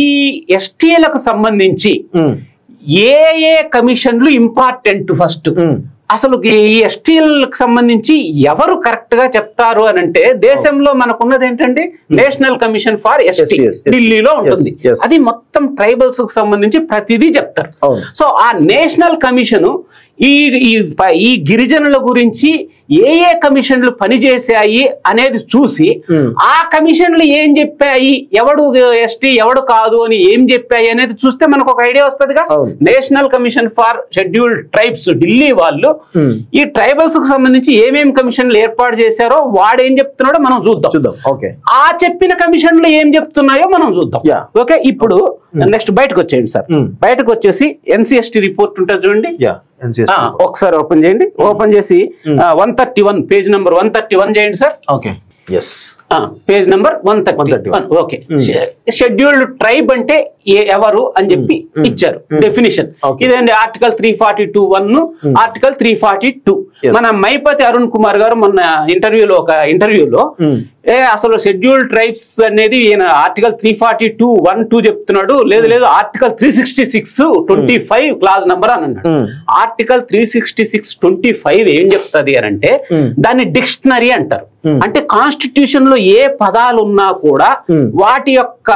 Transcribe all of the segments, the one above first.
ఈ ఎస్టీలకు సంబంధించి ఏ కమిషన్లు ఇంపార్టెంట్ ఫస్ట్ అసలు ఈ ఎస్టీలకు సంబంధించి ఎవరు కరెక్ట్ గా చెప్తారు అని అంటే దేశంలో మనకున్నది ఏంటంటే నేషనల్ కమిషన్ ఫర్ ఎస్టీ ఢిల్లీలో ఉంటుంది. అది మొత్తం ట్రైబల్స్ కు సంబంధించి ప్రతిదీ చెప్తారు. సో ఆ నేషనల్ కమిషన్ ఈ గిరిజనుల గురించి ఏ కమిషన్లు పనిచేశాయి అనేది చూసి ఆ కమిషన్లు ఏం చెప్పాయి, ఎవడు ఎస్టీ ఎవడు కాదు అని ఏం చెప్పాయి అనేది చూస్తే మనకు ఒక ఐడియా వస్తుందిగా. National commission for scheduled tribes Delhi వాళ్ళు ఈ ట్రైబల్స్ కు సంబంధించి ఏమేం కమిషన్లు ఏర్పాటు చేశారో వాడు ఏం చెప్తున్నాడో మనం చూద్దాం. ఆ చెప్పిన కమిషన్లు ఏం చెప్తున్నాయో మనం చూద్దాం. ఓకే, ఇప్పుడు నెక్స్ట్ బయటకు వచ్చేయండి సార్. బయటకు వచ్చేసి ఎన్సిఎస్టీ రిపోర్ట్ ఉంటుంది చూడండి, ఒకసారి ఓపెన్ చేయండి. ఓపెన్ చేసి 131 పేజ్ నెంబర్ 131 చేయండి sir. Okay, page number 131. Okay, scheduled tribe అంటే ఎవరు అని చెప్పి ఇచ్చారు డెఫినిషన్. ఇదేంటి ఆర్టికల్ 342(1), ఆర్టికల్ 342. మన మైపతి అరుణ్ కుమార్ గారు మొన్న ఒక ఇంటర్వ్యూలో అసలు షెడ్యూల్డ్ ట్రైబ్స్ అనేది ఈయన ఆర్టికల్ 342(1)(2) చెప్తున్నాడు. లేదు ఆర్టికల్ 366(25) క్లాజ్ నంబర్ అని అన్నాడు. ఆర్టికల్ 366(25) ఏం చెప్తుంది అని అంటే దాన్ని డిక్షనరీ అంటారు. అంటే కాన్స్టిట్యూషన్ లో ఏ పదాలు ఉన్నా కూడా వాటి యొక్క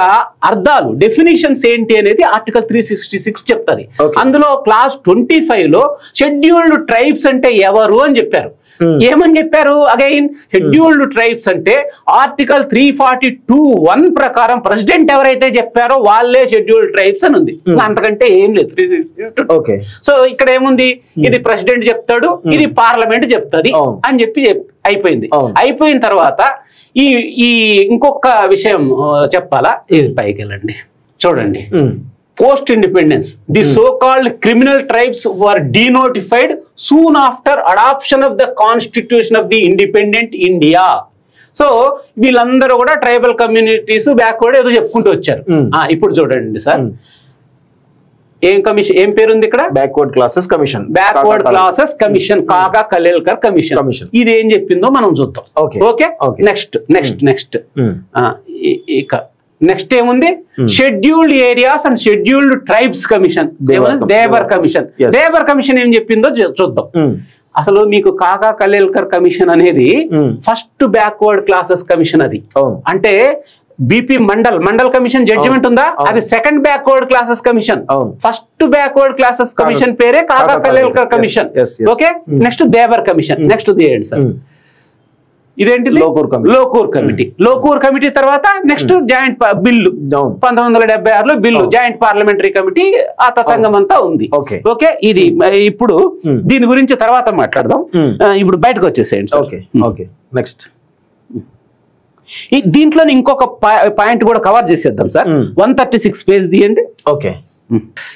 అర్థాలు డెఫినిషన్స్ ఏంటి అనేది ఆర్టికల్ 366 చెప్తుంది. అందులో క్లాస్ 25 లో షెడ్యూల్డ్ ట్రైబ్స్ అంటే ఎవరు అని చెప్పారు. ఏమని చెప్పారు? అగైన్ షెడ్యూల్డ్ ట్రైబ్స్ అంటే ఆర్టికల్ 342(1) ప్రకారం ప్రెసిడెంట్ ఎవరైతే చెప్పారో వాళ్ళే షెడ్యూల్డ్ ట్రైబ్స్ అని ఉంది. అంతకంటే ఏం లేదు. సో ఇక్కడ ఏముంది, ఇది ప్రెసిడెంట్ చెప్తాడు, ఇది పార్లమెంట్ చెప్తుంది అని చెప్పి అయిపోయింది. అయిపోయిన తర్వాత ఈ ఇంకొక విషయం చెప్పాలా, ఇది పైకి వెళ్ళండి చూడండి. Post independence, the so-called criminal tribes were denotified soon after adoption of the Constitution of the Independent India. So వీళ్ళందరూ కూడా ట్రైబల్ కమ్యూనిటీస్ బ్యాక్వర్డ్ ఏదో చెప్పుకుంటూ వచ్చారు. ఇప్పుడు చూడండి సార్, ఏం పేరుంది ఇక్కడ? Backward classes commission. Backward classes commission, Kaka Kalelkar commission. ఇది ఏం చెప్పిందో మనం చూద్దాం. ఓకే, నెక్స్ట్ ఇక నెక్స్ట్ ఏముంది? Scheduled areas and scheduled tribes commission, Dhebar commission. Dhebar commission ఏం చెప్పిందో చూద్దాం. అసలు మీకు కాకా కలేల్కర్ కమిషన్ అనేది ఫస్ట్ బ్యాక్వర్డ్ క్లాసెస్ కమిషన్. అది అంటే బీపీ మండల్ కమిషన్ జడ్జిమెంట్ ఉందా, అది second backward classes commission. First backward classes commission పేరే Kaka Kalelkar commission. Okay, next Dhebar commission. Next చేయండి సార్, ఇదేంటి? లోకూర్ కమిటీ. లోకూర్ కమిటీ తర్వాత నెక్స్ట్ జాయింట్ బిల్లు 1976లో బిల్లు, జాయింట్ పార్లమెంటరీ కమిటీ. ఆ తతంగం అంతా ఉంది. ఓకే, ఇది ఇప్పుడు దీని గురించి తర్వాత మాట్లాడదాం. ఇప్పుడు బయటకు వచ్చేసేయండి. నెక్స్ట్ దీంట్లో ఇంకొక పాయింట్ కూడా కవర్ చేసేద్దాం సార్. 136 పేజ్ తీయండి. ఓకే,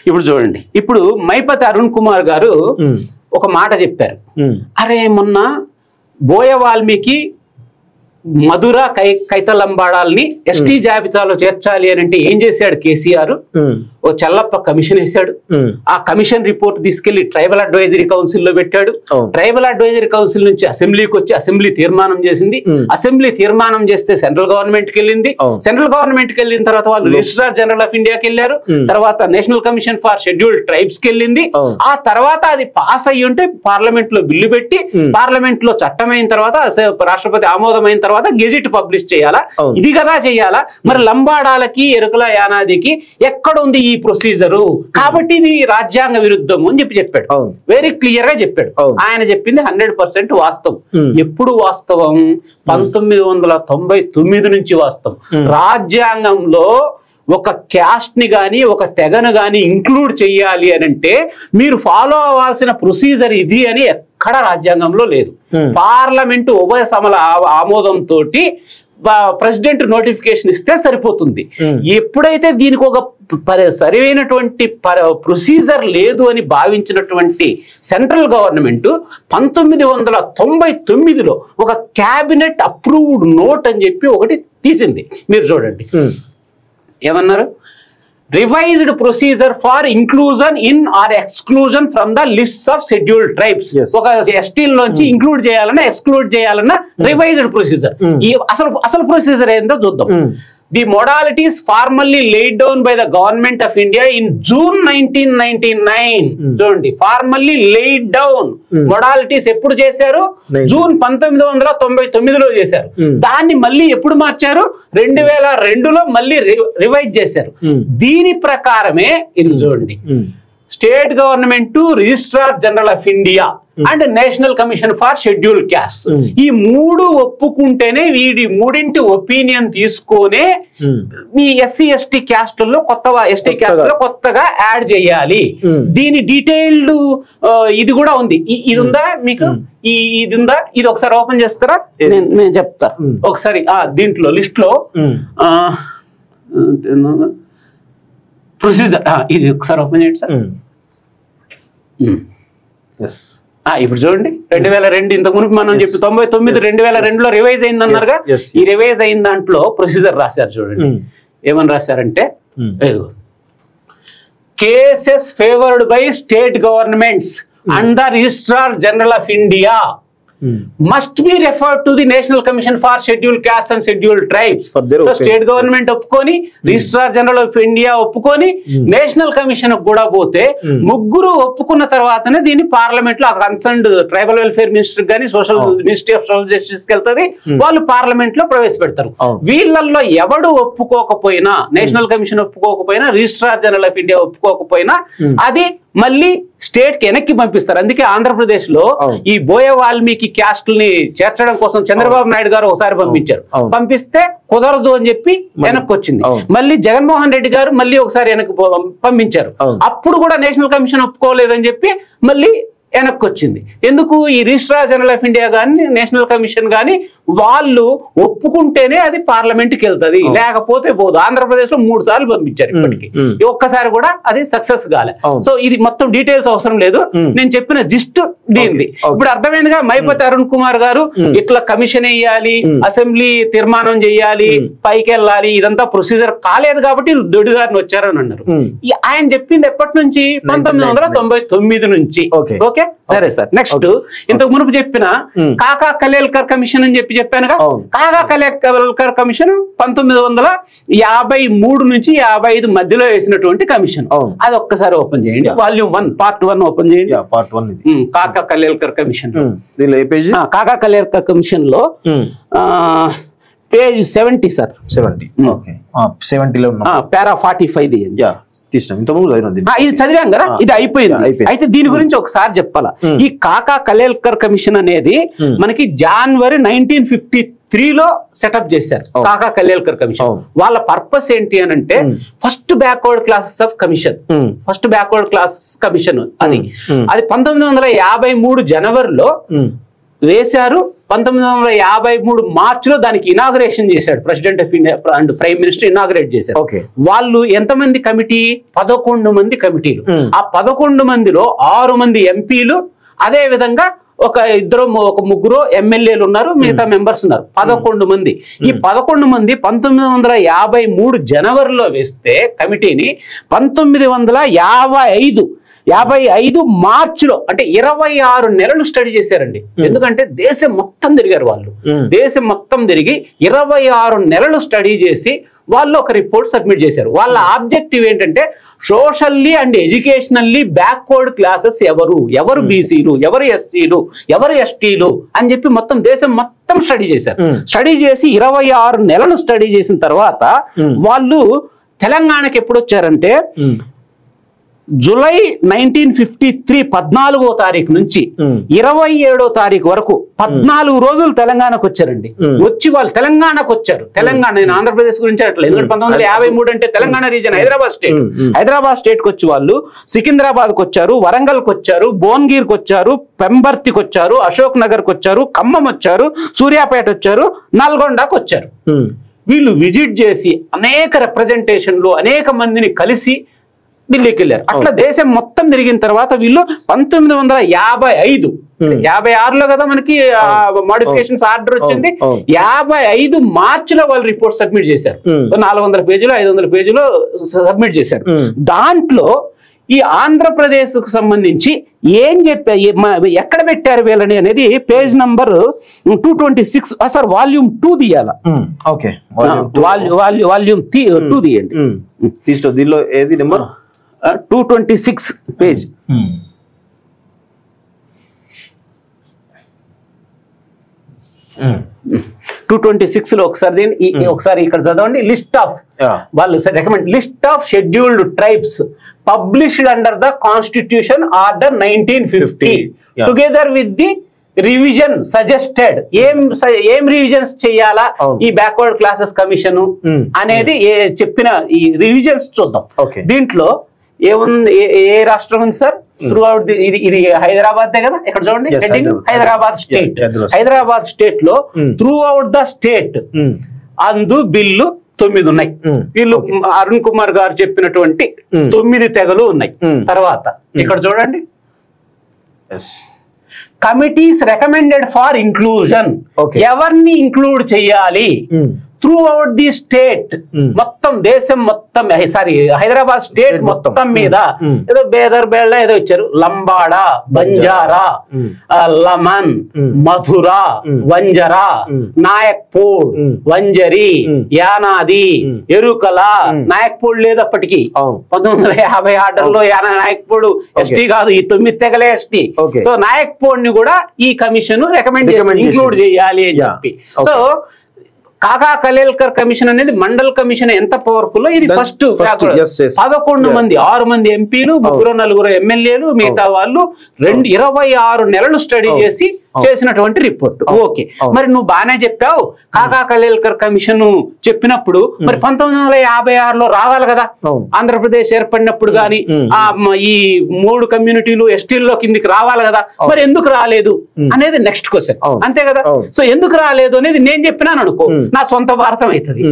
ఇప్పుడు చూడండి. ఇప్పుడు మైపతి అరుణ్ కుమార్ గారు ఒక మాట చెప్పారు. అరే మొన్న బోయ వాల్మీకి మధుర కైతలంబాడాల్ని ఎస్టీ జాబితాలో చేర్చాలి అని అంటే ఏం చేశాడు కేసీఆర్? ఓ చల్లప్ప కమిషన్ వేశాడు. ఆ కమిషన్ రిపోర్ట్ తీసుకెళ్లి ట్రైబల్ అడ్వైజరీ కౌన్సిల్ లో పెట్టాడు. ట్రైబల్ అడ్వైజరీ కౌన్సిల్ నుంచి అసెంబ్లీకి వచ్చి అసెంబ్లీ తీర్మానం చేసింది. అసెంబ్లీ తీర్మానం చేస్తే సెంట్రల్ గవర్నమెంట్ కి వెళ్ళింది. సెంట్రల్ గవర్నమెంట్ కి వెళ్ళిన తర్వాత వాళ్ళు రిజిస్ట్రార్ జనరల్ ఆఫ్ ఇండియాకి వెళ్ళారు. తర్వాత national commission for scheduled tribes కి వెళ్ళింది. ఆ తర్వాత అది పాస్ అయ్యి ఉంటే పార్లమెంట్ లో బిల్లు పెట్టి పార్లమెంట్ లో చట్టమైన తర్వాత రాష్ట్రపతి ఆమోదమైన తర్వాత గెజిట్ పబ్లిష్ చేయాలా? ఇది కదా చెయ్యాలా? మరి లంబాడాలకి ఎరుకల యానాదికి ఎక్కడ ఉంది ఈ ప్రొసీజరు? కాబట్టి ఇది రాజ్యాంగ విరుద్ధము అని చెప్పాడు. వెరీ క్లియర్ గా చెప్పాడు. ఆయన చెప్పింది 100% వాస్తవం. ఎప్పుడు వాస్తవం? 1999 నుంచి వాస్తవం. రాజ్యాంగంలో ఒక క్యాస్ట్ ని గాని ఒక తెగను గాని ఇంక్లూడ్ చెయ్యాలి అని అంటే మీరు ఫాలో అవ్వాల్సిన ప్రొసీజర్ ఇది అని ఎక్కడ రాజ్యాంగంలో లేదు. పార్లమెంటు ఉభయ సభల ఆమోదంతో ప్రెసిడెంట్ నోటిఫికేషన్ ఇస్తే సరిపోతుంది. ఎప్పుడైతే దీనికి ఒక సరైనటువంటి ప్రొసీజర్ లేదు అని భావించినటువంటి సెంట్రల్ గవర్నమెంట్ 1999లో ఒక క్యాబినెట్ అప్రూవ్డ్ నోట్ అని చెప్పి ఒకటి తీసింది. మీరు చూడండి ఏమన్నారు? Revised procedure for inclusion in or exclusion from the list of scheduled tribes. ఒక ఎస్టీలోంచి ఇంక్లూడ్ చేయాలన్నా ఎక్స్క్లూడ్ చేయాలన్నా రివైజ్డ్ ప్రొసీజర్. అసలు ప్రొసీజర్ ఏందో చూద్దాం. The modalities formally laid down by the government of India in June 1999. చూడండి, ఫార్మల్లీ laid down మొడాలిటీస్ ఎప్పుడు చేశారు? జూన్ 1999లో చేశారు. దాన్ని మళ్ళీ ఎప్పుడు మార్చారు? 2002లో మళ్ళీ రివైజ్ చేశారు. దీని ప్రకారమే ఇది చూడండి, state government to registrar general of India and national commission for schedule caste, ఈ మూడు ఒప్పుకుంటేనే వీడి మూడింటి ఒపీనియన్ తీసుకునే ఈ ఎస్సీ ఎస్టీ క్యాస్ట్లలో కొత్తగా ఎస్టీ క్యాస్ట్లో కొత్తగా యాడ్ చేయాలి. దీని డీటెయిల్డ్ ఇది కూడా ఉంది. ఇది ఉందా మీకు? ఇది ఉందా? ఇది ఒకసారి ఓపెన్ చేస్తారా? నేను చెప్తా ఒకసారి. దీంట్లో లిస్ట్ లో ప్రొసీజర్ ఇది ఒకసారి ఓపెన్ చేయండి సార్. ఇప్పుడు చూడండి, 2002 ఇంతకు మునుపు మనం చెప్పి 99 2002లో రివైజ్ అయింది అన్నారుగా. ఈ రివైజ్ అయిన దాంట్లో ప్రొసీజర్ రాశారు చూడండి. ఏమని రాశారంటే, cases favoured by state governments and the registrar general of India must be referred to the National Commission for Scheduled Castes and Scheduled Tribes. So state government ఒప్పుకొని, రిజిస్ట్రార్ జనరల్ ఆఫ్ ఇండియా ఒప్పుకొని, national commission కూడా పోతే ముగ్గురు ఒప్పుకున్న తర్వాతనే దీన్ని parliament లో concerned tribal welfare minister గానీ social ministry of social justice కి వెళ్తుంది, వాళ్ళు పార్లమెంట్ లో ప్రవేశపెడతారు. వీళ్ళల్లో ఎవడు ఒప్పుకోకపోయినా, నేషనల్ కమిషన్ ఒప్పుకోకపోయినా, రిజిస్ట్రార్ జనరల్ ఆఫ్ ఇండియా ఒప్పుకోకపోయినా అది మళ్ళీ స్టేట్ కి వెనక్కి పంపిస్తారు. అందుకే ఆంధ్రప్రదేశ్ లో ఈ బోయ వాల్మీకి క్యాస్ట్ని చేర్చడం కోసం చంద్రబాబు నాయుడు గారు ఒకసారి పంపించారు. పంపిస్తే కుదరదు అని చెప్పి వెనక్కి వచ్చింది. మళ్ళీ జగన్మోహన్ రెడ్డి గారు మళ్ళీ ఒకసారి వెనక్కి పంపించారు. అప్పుడు కూడా నేషనల్ కమిషన్ ఒప్పుకోలేదని చెప్పి మళ్ళీ వెనక్కి వచ్చింది. ఎందుకు? ఈ రిజిస్ట్రార్ జనరల్ ఆఫ్ ఇండియా కానీ నేషనల్ కమిషన్ కానీ వాళ్ళు ఒప్పుకుంటేనే అది పార్లమెంట్కి వెళ్తుంది, లేకపోతే పోదు. ఆంధ్రప్రదేశ్ లో 3 సార్లు పంపించారు, ఇప్పటికి ఒక్కసారి కూడా అది సక్సెస్ కాలే. సో ఇది మొత్తం డీటెయిల్స్ అవసరం లేదు, నేను చెప్పిన జిస్ట్ దీనిది. ఇప్పుడు అర్థమైందిగా, మైపతి అరుణ్ కుమార్ గారు ఇట్లా కమిషన్ వేయాలి, అసెంబ్లీ తీర్మానం చేయాలి, పైకి వెళ్ళాలి, ఇదంతా ప్రొసీజర్ కాలేదు కాబట్టి దొడ్డి గారిని వచ్చారని అన్నారు. ఆయన చెప్పింది ఎప్పటి నుంచి? 1999 నుంచి. ఓకే, సరే సార్. నెక్స్ట్, ఇంతకు మునుపు చెప్పిన కాకా కలేల్కర్ కమిషన్ అని చెప్పానుగా. కాకా కలేల్కర్ కమిషన్ 1953 నుంచి 55 మధ్యలో వేసినటువంటి కమిషన్. అది ఒక్కసారి ఓపెన్ చేయండి, వాల్యూమ్ 1 పార్ట్ 1 ఓపెన్ చేయండి. కాకా కలేల్కర్ కమిషన్, కాకా కలేల్కర్ కమిషన్ లో పేజ్ 70 సార్. 70లో పారా 45 ఇది చదివాం కదా, ఇది అయిపోయింది. అయితే దీని గురించి ఒకసారి చెప్పాలా. ఈ కాకా కలేల్కర్ కమిషన్ అనేది మనకి జనవరి 1953లో సెటప్ చేశారు. కాకా కలేల్కర్ కమిషన్ వాళ్ళ పర్పస్ ఏంటి అని అంటే, first backward classes of commission, first backward classes commission అది 1953 జనవరిలో వేశారు. 1953 మార్చిలో దానికి ఇనాగ్రేషన్ చేశాడు president of India and prime minister inaugurate చేశారు. వాళ్ళు ఎంతమంది కమిటీ? 11 మంది కమిటీలు. ఆ 11 మందిలో 6 మంది ఎంపీలు, అదే విధంగా ఒక ముగ్గురు ఎమ్మెల్యేలు ఉన్నారు, మిగతా మెంబర్స్ ఉన్నారు. 11 మంది. ఈ 11 మంది 1953 జనవరిలో వేస్తే కమిటీని 1955 మార్చిలో, అంటే 26 నెలలు స్టడీ చేశారండి. ఎందుకంటే దేశం మొత్తం తిరిగారు వాళ్ళు. దేశం మొత్తం తిరిగి 26 నెలలు స్టడీ చేసి వాళ్ళు ఒక రిపోర్ట్ సబ్మిట్ చేశారు. వాళ్ళ ఆబ్జెక్టివ్ ఏంటంటే, socially and educationally backward classes ఎవరు బీసీలు, ఎవరు ఎస్సీలు, ఎవరు ఎస్టీలు అని చెప్పి మొత్తం దేశం మొత్తం స్టడీ చేశారు. స్టడీ చేసి 26 నెలలు స్టడీ చేసిన తర్వాత వాళ్ళు తెలంగాణకి ఎప్పుడు వచ్చారంటే, జూలై 1953 14వ తారీఖు నుంచి 27వ తారీఖు వరకు 14 రోజులు తెలంగాణకు వచ్చారండి. వచ్చి వాళ్ళు తెలంగాణకు వచ్చారు. తెలంగాణ, నేను ఆంధ్రప్రదేశ్ గురించి అట్లా, ఎందుకంటే 1953 అంటే తెలంగాణ రీజన్ హైదరాబాద్ స్టేట్ కి వచ్చి వాళ్ళు సికింద్రాబాద్కి వచ్చారు, వరంగల్కి వచ్చారు, భువనగిరికి వచ్చారు, పెంబర్తికి వచ్చారు, అశోక్ నగర్కి వచ్చారు, ఖమ్మం వచ్చారు, సూర్యాపేట వచ్చారు, నల్గొండకు వచ్చారు. వీళ్ళు విజిట్ చేసి అనేక రిప్రజెంటేషన్లు, అనేక మందిని కలిసి ఢిల్లీకి వెళ్ళారు. అట్లా దేశం మొత్తం తిరిగిన తర్వాత వీళ్ళు 1956లో కదా మనకి మోడిఫికేషన్స్ ఆర్డర్ వచ్చింది. 55 మార్చిలో వాళ్ళు రిపోర్ట్ సబ్మిట్ చేశారు. 400 పేజీలు 500 పేజీలు సబ్మిట్ చేశారు. దాంట్లో ఈ ఆంధ్రప్రదేశ్ కు సంబంధించి ఏం చెప్పా ఎక్కడ పెట్టారు వీళ్ళని అనేది పేజ్ నంబర్ 226 సార్ వాల్యూమ్ 2 తీయాలా ఓకే వాల్యూమ్ 2 తీయండి తీసుకో దీనిలో ఏది నెంబర్ 226 పేజ్ 226 లో ఒకసారి ఇక్కడ చదవండి లిస్ట్ ఆఫ్ వాళ్ళు recommend list of scheduled tribes published under the constitution order 1950 together with the revision suggested ఏం రివిజన్స్ చేయాలా ఈ బ్యాక్వర్డ్ క్లాసెస్ కమిషన్ అనేది చెప్పిన ఈ రివిజన్స్ చూద్దాం. దీంట్లో ఏముంది ఏ రాష్ట్రం ఉంది సార్ త్రూ అవుట్ ఇది హైదరాబాద్ కదా ఇక్కడ చూడండి హెడ్డింగ్ హైదరాబాద్ స్టేట్ లో త్రూ అవుట్ ద స్టేట్ అందు బిల్లు 9 ఉన్నాయి. వీళ్ళు అరుణ్ కుమార్ గారు చెప్పినటువంటి 9 తెగలు ఉన్నాయి. తర్వాత ఇక్కడ చూడండి కమిటీస్ రికమెండెడ్ ఫర్ ఇంక్లూజన్ ఎవరిని ఇంక్లూడ్ చేయాలి త్రూ అవుట్ ది స్టేట్ మొత్తం దేశం మొత్తం సారీ హైదరాబాద్ స్టేట్ మొత్తం మీద ఏదో బేదర్ బేళ్ళ ఏదో ఇచ్చారు లంబాడా బంజారా లమన్ మధుర వంజరా నాయక్పూర్ వంజరి యానాది ఎరుకల నాయక్పూర్ లేదు అప్పటికి 1950 ఆర్డర్లో నాయక్పూర్ ఎస్టీ కాదు ఈ 9 తెగలే ఎస్టీ. సో నాయక్పూర్ ని కూడా ఈ కమిషన్ రికమెండ్ ఇంక్లూడ్ చేయాలి అని చెప్పి. సో కాకా కలేల్కర్ కమిషన్ అనేది మండల్ కమిషన్ ఎంత పవర్ఫుల్ ఇది ఫస్ట్ 11 మంది 6 మంది ఎంపీలు 3-4 ఎమ్మెల్యేలు మిగతా వాళ్ళు 26 నెలలు స్టడీ చేసి చేసినటువంటి రిపోర్ట్. ఓకే మరి నువ్వు బాగానే చెప్పావు కాకా కలేల్కర్ కమిషన్ చెప్పినప్పుడు మరి 1956లో రావాలి కదా ఆంధ్రప్రదేశ్ ఏర్పడినప్పుడు గాని ఈ 3 కమ్యూనిటీలు ఎస్టీల్లో కిందికి రావాలి కదా మరి ఎందుకు రాలేదు అనేది నెక్స్ట్ క్వశ్చన్ అంతే కదా. సో ఎందుకు రాలేదు అనేది నేను చెప్పినాను అనుకో నా సొంత భారతం అవుతుంది.